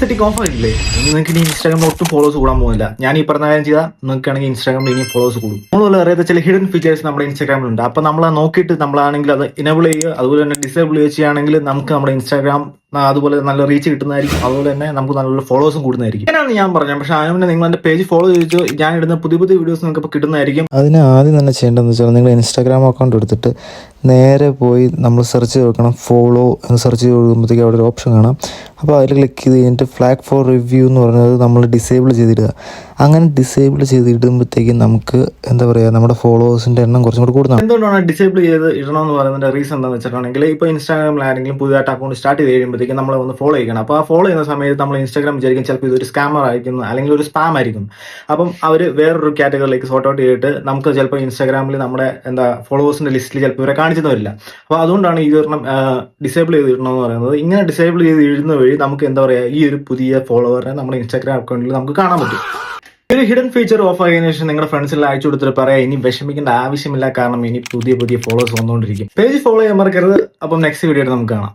Setting of ആയില്ലേ? ഇനി നിങ്ങൾക്ക് ഇനി ഇൻസ്റ്റാഗ്രാമിൽ ഒട്ടും ഫോളോസ് കൂടാൻ പോകുന്നില്ല. ഞാൻ ഈ പറഞ്ഞ കാര്യം ചെയ്താൽ നിങ്ങൾക്കാണെങ്കിൽ ഇൻസ്റ്റാഗ്രാമിൽ ഇനി ഫോളോസ് കൂടും. അതുപോലെ അറിയാത്ത ചില ഹിഡൻ ഫീച്ചേഴ്സ് നമ്മുടെ ഇൻസ്റ്റാഗ്രാമിലുണ്ട്. അപ്പൊ നമ്മൾ നോക്കിയിട്ട് നമ്മളാണെങ്കിൽ അത് ഇനബിൾ ചെയ്യുക, അതുപോലെ തന്നെ ഡിസേബിൾ ചെയ്യുകയാണെങ്കിൽ നമുക്ക് നമ്മുടെ ഇൻസ്റ്റാഗ്രാം അതുപോലെ നല്ല റീച്ച് കിട്ടുന്നതായിരിക്കും. അതുപോലെ തന്നെ നമുക്ക് നല്ല ഫോളോസും കൂടുന്നതായിരിക്കും. അങ്ങനെയാണ് ഞാൻ പറഞ്ഞത്. പക്ഷെ അതിന് മുന്നേ നിങ്ങൾ എന്റെ പേജ് ഫോളോ ചെയ്തു ഞാൻ ഇടുന്ന പുതിയ പുതിയ വീഡിയോസ് നിങ്ങൾക്ക് ഇപ്പോൾ കിട്ടുന്നതായിരിക്കും. അതിന് ആദ്യം തന്നെ ചെയ്യേണ്ടതെന്ന് വെച്ചാൽ നിങ്ങൾ ഇൻസ്റ്റാഗ്രാം അക്കൗണ്ട് എടുത്തിട്ട് നേരെ പോയി നമ്മൾ സെർച്ച് ചെയ്ത് വെക്കണം. ഫോളോ എന്ന് സെർച്ച് ചെയ്ത് കൊടുക്കുമ്പോഴത്തേക്ക് അവിടെ ഒരു ഓപ്ഷൻ കാണാം. അപ്പോൾ അതിൽ ക്ലിക്ക് ചെയ്ത് കഴിഞ്ഞിട്ട് ഫ്ലാഗ് ഫോർ റിവ്യൂ എന്ന് പറയുന്നത് നമ്മൾ ഡിസേബിൾ ചെയ്തിടുക. അങ്ങനെ ഡിസേബിൾ ചെയ്തിടുമ്പോഴത്തേക്കും നമുക്ക് എന്താ പറയുക, നമ്മുടെ ഫോളോവേഴ്സിൻ്റെ എണ്ണം കുറച്ചും കൂടി കൂടുന്നതാണ്. എന്തുകൊണ്ടാണ് ഡിസേബിൾ ചെയ്ത് ഇടണമെന്ന് പറയുന്നതിന്റെ റീസൺ എന്താണെന്ന് വെച്ചിട്ടുണ്ടെങ്കിൽ ഇപ്പോൾ ഇൻസ്റ്റാഗ്രാമിൽ ആരെങ്കിലും പുതിയതായിട്ട് അക്കൗണ്ട് സ്റ്റാർട്ട് ചെയ്ത് കഴിയുമ്പോഴത്തേക്കും നമ്മളെ ഒന്ന് ഫോളോ ചെയ്യണം. അപ്പോൾ ആ ഫോളോ ചെയ്യുന്ന സമയത്ത് നമ്മൾ ഇൻസ്റ്റാഗ്രാം വിചാരിക്കും ചിലപ്പോൾ ഇതൊരു സ്കാമർ ആയിരിക്കും അല്ലെങ്കിൽ ഒരു സ്പാം ആയിരിക്കും. അപ്പം അവർ വേറൊരു കാറ്റഗറിയിലേക്ക് സോർട്ട് ഔട്ട് ചെയ്തിട്ട് നമുക്ക് ചിലപ്പോൾ ഇൻസ്റ്റാഗ്രാമിൽ നമ്മുടെ ഫോളോവേഴ്സിന്റെ ലിസ്റ്റിൽ ചിലപ്പോൾ ഇവരെ കാണിച്ചെന്ന് വരില്ല. അപ്പോൾ അതുകൊണ്ടാണ് ഈ ഒരെണ്ണം ഡിസേബിൾ ചെയ്ത് ഇടണമെന്ന് പറയുന്നത്. ഇങ്ങനെ ഡിസേബിൾ ചെയ്ത് ഇടുന്ന വഴി നമുക്ക് എന്താ പറയുക, ഈ ഒരു പുതിയ ഫോളോവറിനെ നമ്മുടെ ഇൻസ്റ്റാഗ്രാം അക്കൗണ്ടിൽ നമുക്ക് കാണാൻ പറ്റും. ഒരു ഹിഡൻ ഫീച്ചർ ഓഫ് ആയതിനു ശേഷം നിങ്ങളുടെ ഫ്രണ്ട്സിൽ അയച്ചു കൊടുത്തിട്ട് പറയാം ഇനി വിഷമിക്കേണ്ട ആവശ്യമില്ല, കാരണം ഇനി പുതിയ പുതിയ ഫോളോവേഴ്സ് വന്നുകൊണ്ടിരിക്കും. പേജ് ഫോളോ ചെയ്യാൻ മറക്കരുത്. അപ്പം നെക്സ്റ്റ് വീഡിയോയിൽ നമുക്ക് കാണാം.